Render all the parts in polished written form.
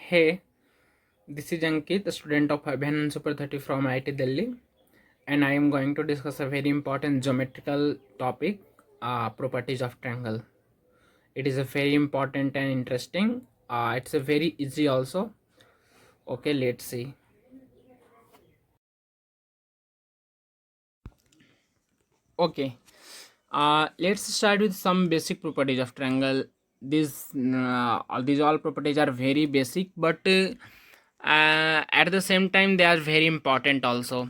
Hey, this is Ankit, a student of Abhinan Super 30 from IIT Delhi, and I am going to discuss a very important geometrical topic, properties of triangle. It is a very important and interesting. It's a very easy also. Okay, let's see. Okay, let's start with some basic properties of triangle. These all properties are very basic, but at the same time they are very important also.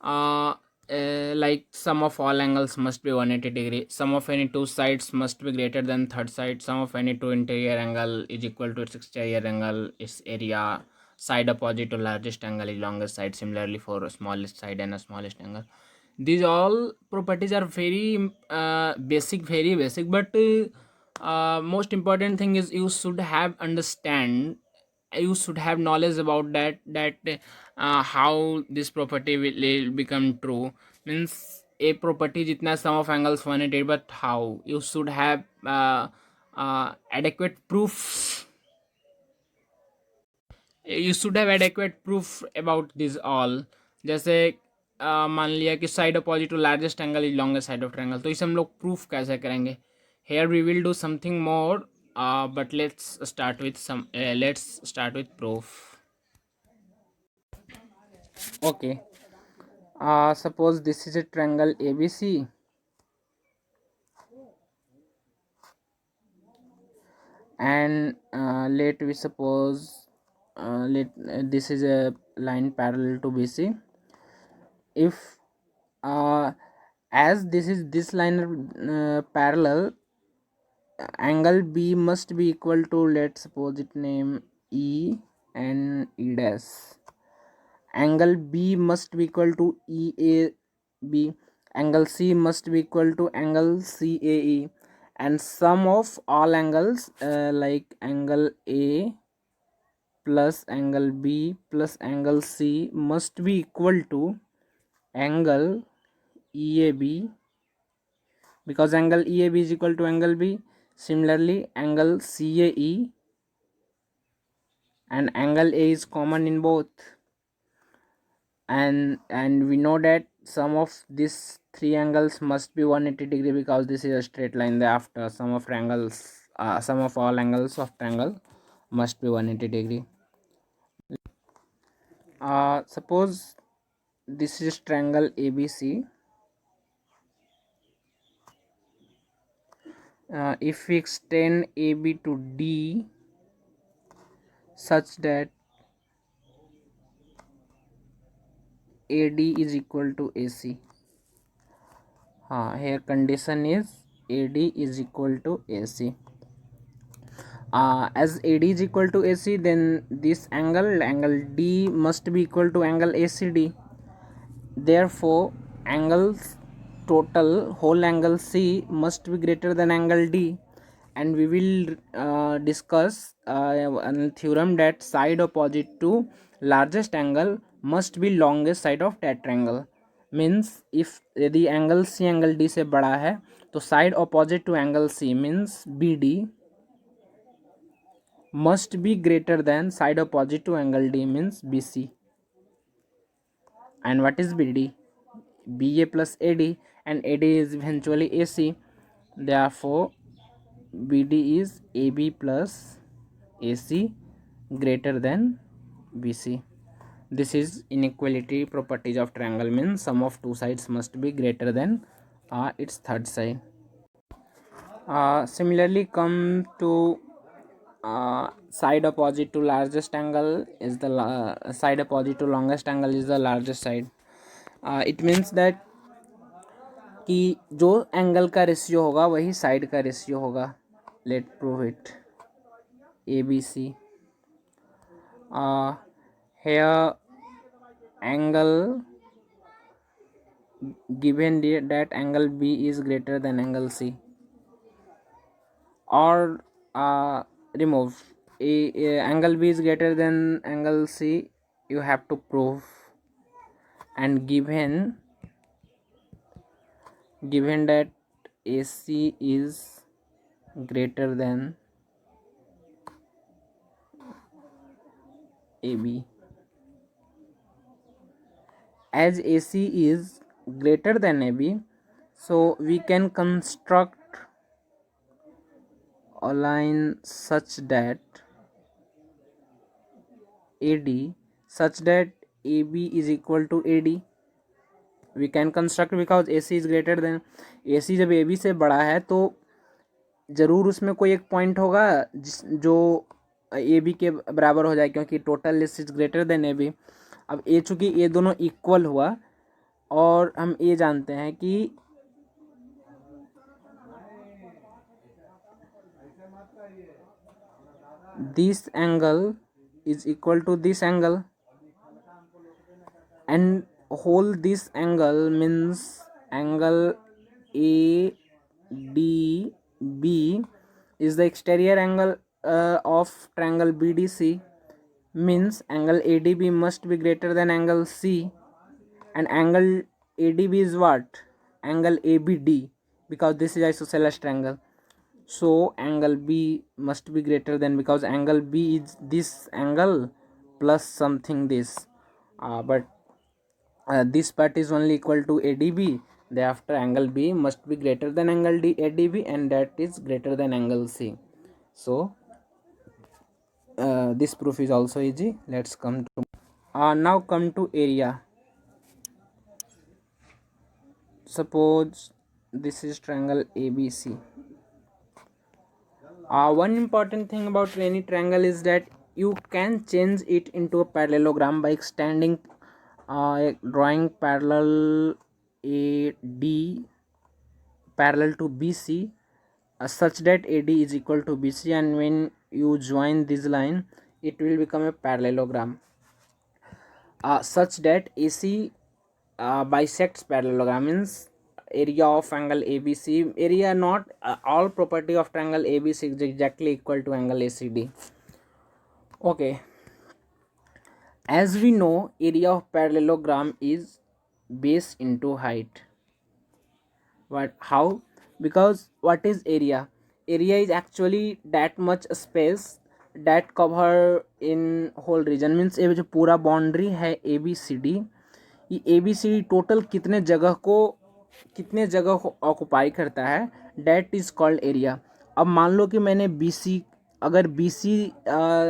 uh, like sum of all angles must be 180 degree, sum of any two sides must be greater than third side, sum of any two interior angle is equal to its exterior angle, its area, side opposite to largest angle is longest side, similarly for a smallest side and a smallest angle. These all properties are very basic, very basic, but most important thing is you should have knowledge about that how this property will become true. Means a property jitna sum of angles 180, but how you should have adequate proof. You should have adequate proof about this all. जैसे मान लिया कि side opposite to largest angle is longest side of triangle, तो इसे हम लोग proof कैसे करेंगे? Here we will do something more, but let's start with proof. Okay. Suppose this is a triangle ABC, and let we suppose let this is a line parallel to BC. If as this line parallel, angle B must be equal to, let's suppose it name E and E dash. Angle B must be equal to EAB, angle C must be equal to angle CAE, and sum of all angles like angle A plus angle B plus angle C must be equal to angle EAB, because angle EAB is equal to angle B. Similarly, angle CAE and angle A is common in both, and we know that sum of these three angles must be 180 degree, because this is a straight line. Thereafter sum of all angles of triangle must be 180 degree. Suppose this is triangle ABC. If we extend AB to D such that AD is equal to AC, here condition is AD is equal to AC. As AD is equal to AC, then this angle D must be equal to angle ACD. Therefore, angles total whole angle C must be greater than angle D, and we will discuss a theorem that side opposite to largest angle must be longest side of that triangle. Means if the angle C angle D से बड़ा है, तो side opposite to angle C means BD must be greater than side opposite to angle D means BC. And what is BD? BA plus AD, and AD is eventually AC. Therefore, BD is AB plus AC greater than BC. This is inequality properties of triangle, means sum of two sides must be greater than its third side. Similarly, come to side opposite to largest angle is the side opposite to longest angle is the largest side. It means that कि जो angle का ratio होगा वही side का ratio होगा. Let prove it. ABC, here angle given that angle B is greater than angle C, or remove angle B is greater than angle C, you have to prove. And given that AC is greater than AB. As AC is greater than AB, so we can construct a line such that AD, such that AB is equal to AD. We can construct because AC is greater than, AC जब AB से बड़ा है तो ज़रूर उसमें कोई एक point होगा जो ए बी के बराबर हो जाए, क्योंकि total list is greater than A B. अब ए चूँकि ये दोनों इक्वल हुआ और हम ये जानते हैं कि this angle is equal to this angle and whole this angle means angle ADB is the exterior angle of triangle BDC, means angle ADB must be greater than angle C, and angle ADB is what? Angle ABD, because this is isosceles triangle. So angle B must be greater than, because angle B is this angle plus something this, but this part is only equal to ADB. Thereafter angle B must be greater than angle ADB, and that is greater than angle C. So this proof is also easy. Let's come to now come to area. Suppose this is triangle ABC. One important thing about any triangle is that you can change it into a parallelogram by extending drawing parallel AD parallel to BC such that AD is equal to BC, and when you join this line it will become a parallelogram such that AC bisects parallelogram, means area of angle ABC, area not all property of triangle ABC is exactly equal to angle ACD. Okay, as we know, area of parallelogram is base into height. What? How? Because what is area? Area is actually that much space that cover in whole region, means ये जो पूरा boundary है ABCD, ये ABCD total कितने जगह को occupy करता है, that is called area. अब मान लो कि मैंने BC, अगर BC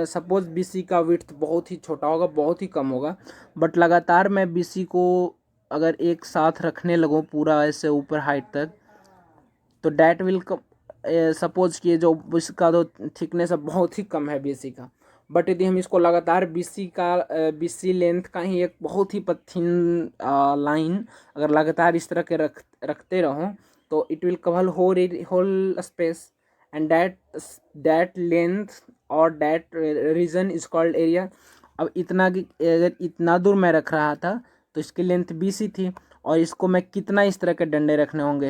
सपोज BC का विड्थ बहुत ही छोटा होगा, बहुत ही कम होगा, बट लगातार मैं BC को अगर एक साथ रखने लगूँ पूरा ऐसे ऊपर हाइट तक, तो डैट विल सपोज कि जो इसका तो थिकनेस बहुत ही कम है BC का, बट यदि हम इसको लगातार BC लेंथ का ही एक बहुत ही थिन लाइन अगर लगातार इस तरह के रखते रहो तो it will cover whole space, and that length और that region is called area. अब अगर इतना दूर मैं रख रहा था तो इसकी लेंथ BC थी, और इसको मैं कितना इस तरह के डंडे रखने होंगे,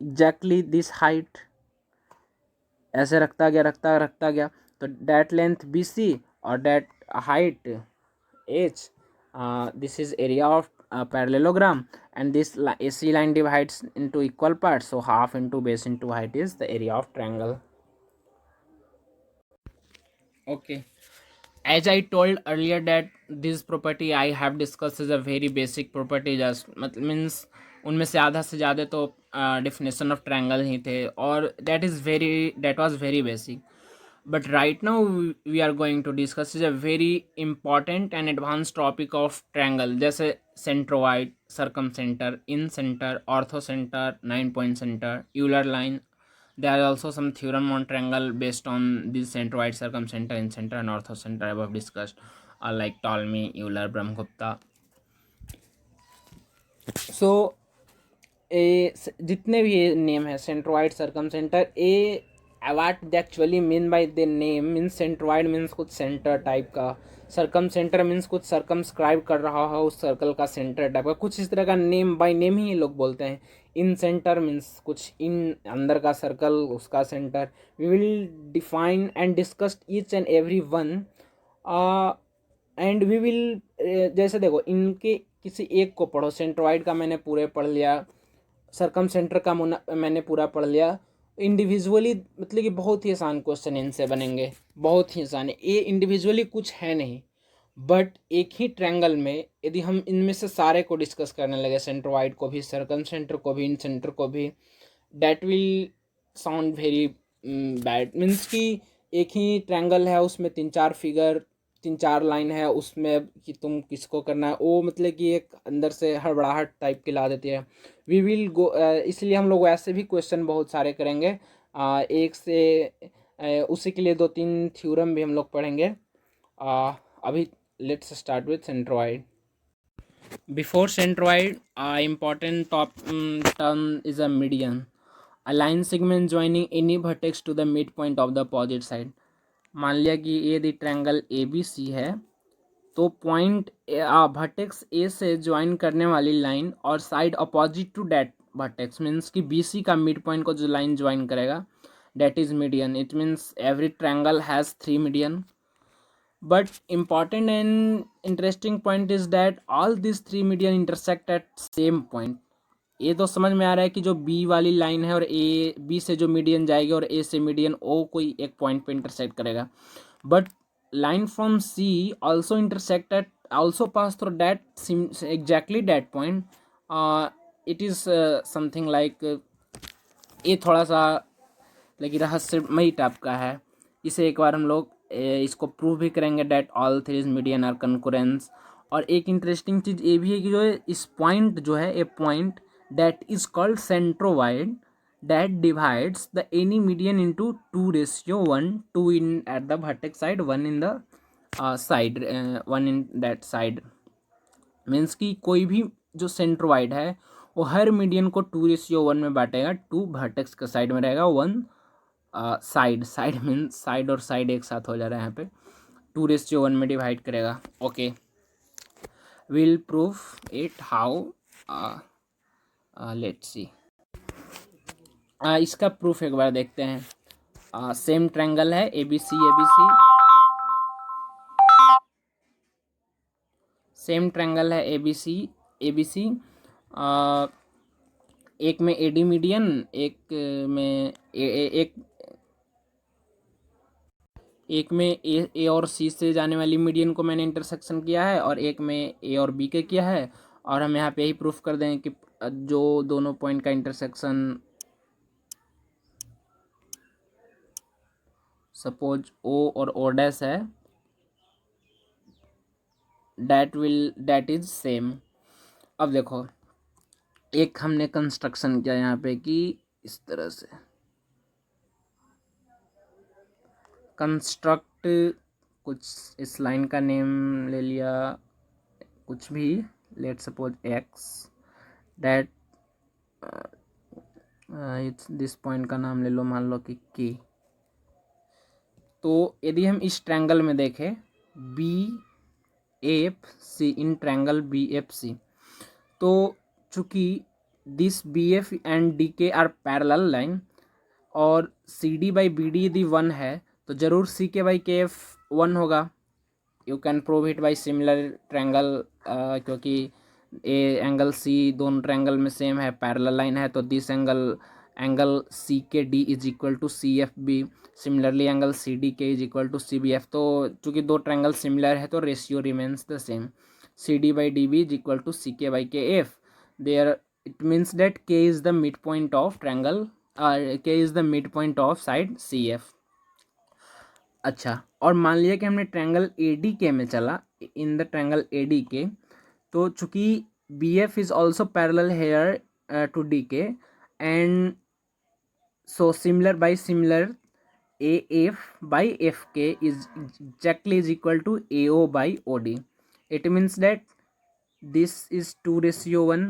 एग्जैक्टली दिस हाइट, ऐसे रखता गया तो डैट लेंथ BC और that height H, this is area of parallelogram, and this AC line divides into equal parts, so half into base into height is the area of triangle. Okay, as I told earlier that this property I have discussed is a very basic property, just means उनमें से आधा से ज़्यादा तो definition of triangle ही थे, और that was very basic. But right now we are going to discuss is a very important and advanced topic of triangle, जैसे centroid, circumcenter, incenter, orthocenter, 9-point center, Euler line. There are also some theorem on triangle based on this centroid, circumcenter, incenter and orthocenter above discussed, like Ptolemy, Euler, Brahmagupta. So जितने भी ये name है centroid, circumcentre, uh what they actually mean by the name, means centroid means कुछ centre type का, circumcentre means कुछ circumscribe कर रहा हो उस सर्कल का सेंटर टाइप का, कुछ इस तरह का नेम बाय नेम ही ये लोग बोलते हैं. इन सेंटर मीन्स कुछ इन अंदर का सर्कल उसका centre. We will define and discuss each and every one, and we will जैसे देखो इनके किसी एक को पढ़ो, सेंट्रोइड का मैंने पूरे पढ़ लिया, सर्कमसेंटर का मैंने पूरा पढ़ लिया, इंडिविजुअली मतलब कि बहुत ही आसान क्वेश्चन इनसे बनेंगे, बहुत ही आसान है ये। इंडिविजुअली कुछ है नहीं, बट एक ही ट्रायंगल में यदि हम इनमें से सारे को डिस्कस करने लगे, सेंट्रोइड को भी, सर्कम सेंटर को भी, इन सेंटर को भी, that will sound very bad. Means कि एक ही ट्रायंगल है, उसमें तीन चार फिगर, तीन चार लाइन है उसमें कि तुम किसको करना है, वो मतलब कि एक अंदर से हड़बड़ाहट टाइप की ला देती है। वी विल गो, इसलिए हम लोग ऐसे भी क्वेश्चन बहुत सारे करेंगे। एक से उसी के लिए दो तीन थ्योरम भी हम लोग पढ़ेंगे। अभी let's start with centroid. Before centroid, important term is a median, a line segment joining any vertex to the midpoint of the opposite side. मान लिया कि यदि ट्रायंगल ए बी सी है, तो पॉइंट वर्टेक्स ए से ज्वाइन करने वाली लाइन और side opposite to that vertex, means कि बी सी का मिड पॉइंट को जो लाइन ज्वाइन करेगा, that is median. It means every triangle has three median. But important and interesting point is that all these three median intersect at same point. ये तो समझ में आ रहा है कि जो बी वाली लाइन है और ए बी से जो मीडियन जाएगी और ए से मीडियन ओ कोई एक पॉइंट पे इंटरसेक्ट करेगा. But line from C also intersect at, also pass through that exactly that point. It is something like ये थोड़ा सा लेकिन रहस्यमयी टाइप का है. इसे एक बार हम लोग इसको प्रूव भी करेंगे that all three median are concurrence. और एक इंटरेस्टिंग चीज़ ये भी है कि जो है इस पॉइंट जो है a point that is called centroid, that divides the any median into 2:1, 2 in at the vertex side, 1 in the side, 1 in that side. Means कि कोई भी जो सेंट्रोवाइड है वो हर मीडियन को 2:1 में बांटेगा. 2 वर्टेक्स के साइड में रहेगा, 1 साइड. साइड मीन्स साइड और साइड एक साथ हो जा रहा है यहाँ पे. 2:1 में डिवाइड करेगा. Okay, will prove it how. Let's see. इसका प्रूफ एक बार देखते हैं. सेम ट्रायंगल है A B C, same triangle है ए बी सी. एक में ए डी मीडियन, एक में एक में ए और सी से जाने वाली मीडियन को मैंने इंटरसेक्शन किया है, और एक में ए और बी के किया है. और हम यहाँ पे यही प्रूफ कर देंगे कि जो दोनों पॉइंट का इंटरसेक्शन, सपोज ओ और ओ डैश है, डैट इज सेम. अब देखो, एक हमने कंस्ट्रक्शन किया यहाँ पे कि इस तरह से कंस्ट्रक्ट, कुछ इस लाइन का नेम ले लिया, कुछ भी, let suppose x, that this point का नाम ले लो, मान लो कि के. तो यदि हम इस ट्रायंगल में देखें B F C, in triangle B F C, तो चूंकि this B F and D K are parallel line और C D by B D यदि 1 है तो जरूर सी के बाई के एफ 1 होगा. You can prove it by similar triangle, क्योंकि A angle C दोनों ट्रायंगल में सेम है, पैरेलल लाइन है, तो this angle C K D is equal to C F B. Similarly angle C D K is equal to C B F. तो चूंकि दो triangle similar है तो ratio remains the same. C D by D B is equal to C K by K F. There it means that K is the mid point of triangle, K is the mid point of side C F. अच्छा, और मान लिया कि हमने triangle A D K में चला, in the triangle A D K, तो चूंकि B F is also parallel here to D K, and so similar by similar AF by FK is exactly is equal to AO by OD. It means that this is 2:1.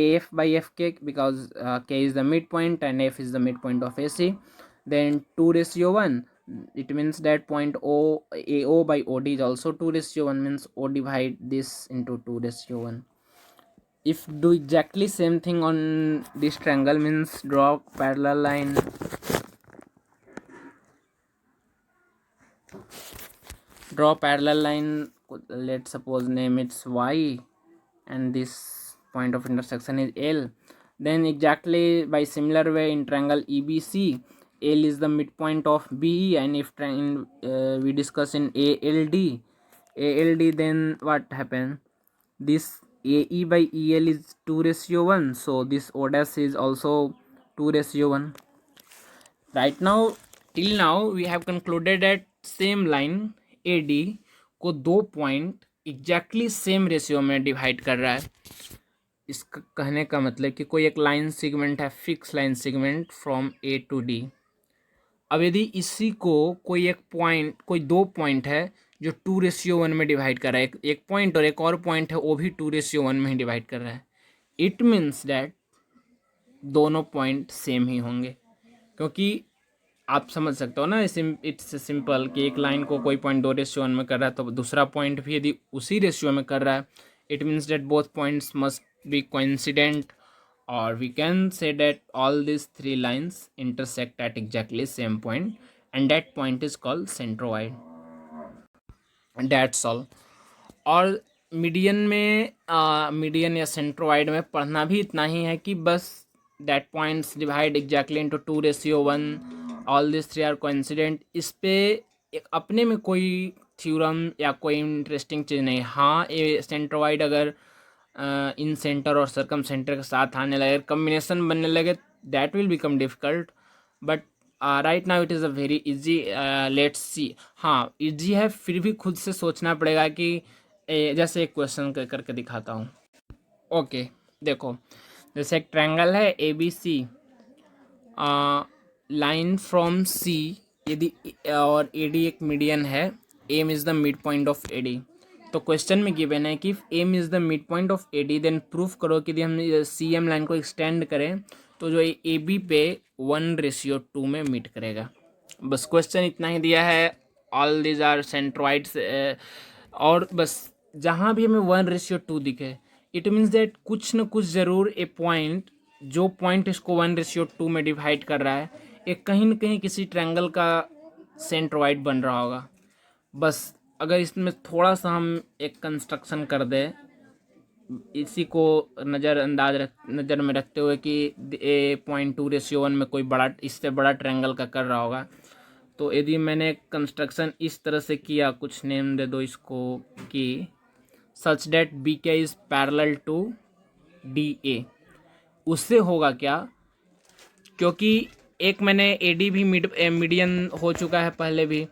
AF by FK, because K is the midpoint and F is the midpoint of AC. Then 2:1. It means that point O, AO by OD is also 2:1, means O divide this into 2:1. If do exactly same thing on this triangle, means draw parallel line, let's suppose name it's y, and this point of intersection is L. Then exactly by similar way in triangle EBC, L is the midpoint of BE, and if we discuss in ALD, then what happen? This AE by EL is 2:1, so this O dash is also 2:1. Right now, till now we have concluded that same line AD को दो point exactly same ratio में divide कर रहा है। इसका कहने का मतलब कि कोई एक लाइन सेगमेंट है, fix line segment from A to D. अब यदि इसी को कोई दो पॉइंट है जो 2:1 में डिवाइड कर रहा है, एक पॉइंट और एक और पॉइंट है वो भी 2:1 में ही डिवाइड कर रहा है, इट मीन्स दैट दोनों पॉइंट सेम ही होंगे। क्योंकि आप समझ सकते हो ना, इट्स सिंपल कि एक लाइन को कोई पॉइंट 2:1 में कर रहा है तो दूसरा पॉइंट भी यदि उसी रेशियो में कर रहा है, it means that both points must be coincident, और we can say that all this three lines intersect at exactly same point and that point is called centroid. That's all. और median में median या centroid में पढ़ना भी इतना ही है कि बस that points divide exactly into 2:1, all this three are coincident. इस पे एक अपने में कोई थ्योरम या कोई इंटरेस्टिंग चीज़ नहीं। हाँ, ये सेंट्रोइड अगर इन सेंटर और सर्कम सेंटर के साथ आने लगे, कम्बिनेशन बनने लगे, that will become difficult, but right now it is a very easy. Let's see. हाँ, इजी है, फिर भी खुद से सोचना पड़ेगा कि जैसे एक क्वेश्चन करके दिखाता हूँ। ओके, देखो, जैसे एक ट्रायंगल है ABC, लाइन फ्रॉम सी, यदि और AD एक मीडियन है, M is the mid point of AD। तो क्वेश्चन में गिवन है कि M is the mid point of AD, then proof करो कि यदि हम CM लाइन को एक्सटेंड करें तो जो AB पे 1:2 में मीट करेगा। बस क्वेश्चन इतना ही दिया है। ऑल दीज आर सेंट्रॉइड्स, और बस जहाँ भी हमें 1:2 दिखे, इट मीन्स दैट कुछ न कुछ ज़रूर ए पॉइंट, जो पॉइंट इसको 1:2 में डिवाइड कर रहा है, एक कहीं न कहीं किसी ट्रायंगल का सेंट्रॉइड बन रहा होगा। बस अगर इसमें थोड़ा सा हम एक कंस्ट्रक्शन कर दें, इसी को नज़र में रखते हुए कि ए पॉइंट 2:1 में कोई बड़ा, इससे बड़ा ट्रायंगल का कर रहा होगा, तो यदि मैंने कंस्ट्रक्शन इस तरह से किया, कुछ नेम दे दो इसको, कि such that BK is parallel to DA, उससे होगा क्या? क्योंकि एक मैंने AD भी मीडियन हो चुका है पहले भी,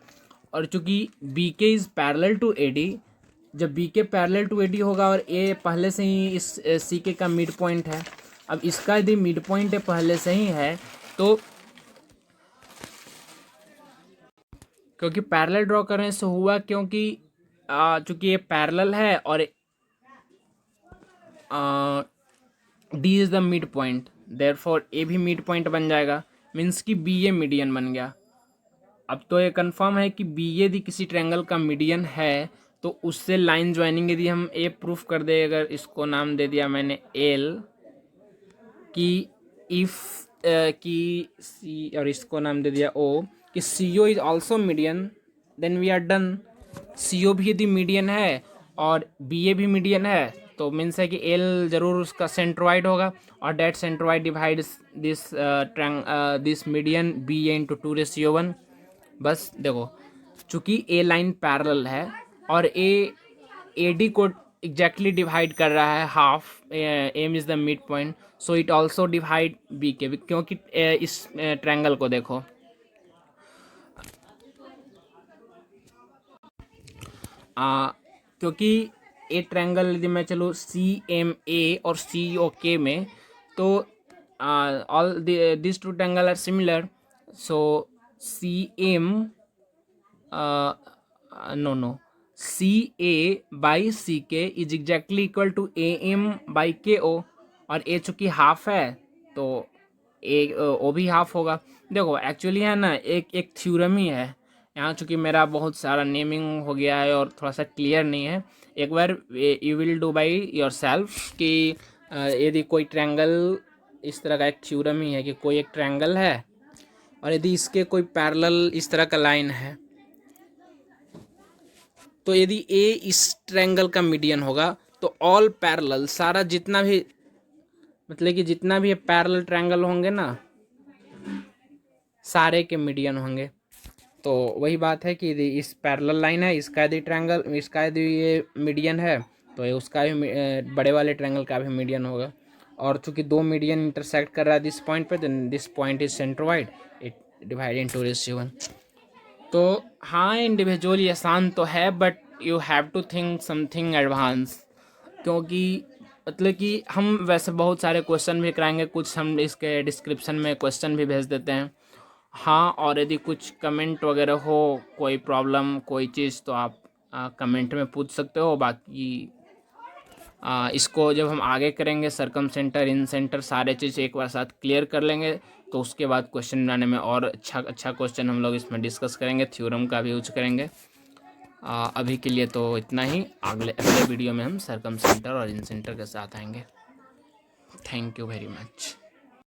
और चूंकि BK is parallel to AD, जब BK पैरेलल टू AD होगा और A पहले से ही इस CK का मिड पॉइंट है, अब इसका यदि मिड पॉइंट पहले से ही है, तो क्योंकि पैरेलल ड्रॉ करने से हुआ, क्योंकि चूंकि ये पैरेलल है और D is the mid point, therefore A भी मिड पॉइंट बन जाएगा, मीन्स कि BA मीडियन बन गया। अब तो ये कंफर्म है कि BA यदि किसी ट्रायंगल का मीडियन है तो उससे लाइन ज्वाइनिंग यदि हम A प्रूफ कर दे, अगर इसको नाम दे दिया मैंने L, कि इफ़ कि C, और इसको नाम दे दिया O, कि CO is also median, then we are done. CO भी यदि मीडियन है और BA भी मीडियन है, तो मीन्स है कि L जरूर उसका सेंट्रोइड होगा, और that centroid divides this median BA into 2:1। बस देखो, चूँकि A लाइन पैरेलल है और AD को एग्जैक्टली डिवाइड कर रहा है half, M is the mid point, so it also divide BK, क्योंकि इस ट्रायंगल को देखो, क्योंकि ए ट्रायंगल यदि मैं चलो CMA और COK में, तो all this two triangle are similar, so CM no CA by CK is exactly equal to AM by KO, और A चूँकि हाफ है तो O भी हाफ होगा। देखो एक्चुअली है ना, एक थ्योरम ही है यहाँ, चूँकि मेरा बहुत सारा नेमिंग हो गया है और थोड़ा सा क्लियर नहीं है, एक बार you will do by yourself कि यदि कोई ट्रायंगल, इस तरह का एक थ्योरम ही है कि कोई एक ट्रायंगल है और यदि इसके कोई पैरेलल इस तरह का लाइन है, तो यदि A इस ट्रायंगल का मीडियन होगा तो ऑल पैरेलल, सारा जितना भी मतलब कि जितना भी पैरेलल ट्रायंगल होंगे ना, सारे के मीडियन होंगे। तो वही बात है कि यदि इस पैरेलल लाइन है, इसका यदि ट्रायंगल, इसका यदि ये मीडियन है, तो ये उसका भी बड़े वाले ट्रायंगल का भी मीडियन होगा। और चूंकि दो मीडियन इंटरसेक्ट कर रहा है दिस पॉइंट पे, then this point is centroid, it divide into ratio 1। तो हाँ, इंडिविजुअली आसान तो है, but you have to think something advance, क्योंकि मतलब कि हम वैसे बहुत सारे क्वेश्चन भी कराएंगे, कुछ हम इसके डिस्क्रिप्शन में क्वेश्चन भी भेज देते हैं। हाँ, और यदि कुछ कमेंट वगैरह हो, कोई प्रॉब्लम, कोई चीज़, तो आप कमेंट में पूछ सकते हो। बाकी इसको जब हम आगे करेंगे, सरकम सेंटर, इन सेंटर, सारे चीज़ एक बार साथ क्लियर कर लेंगे, तो उसके बाद क्वेश्चन बनाने में और अच्छा क्वेश्चन हम लोग इसमें डिस्कस करेंगे, थ्योरम का भी यूज करेंगे। अभी के लिए तो इतना ही। अगले वीडियो में हम सरकम सेंटर और इन सेंटर के साथ आएंगे। Thank you very much.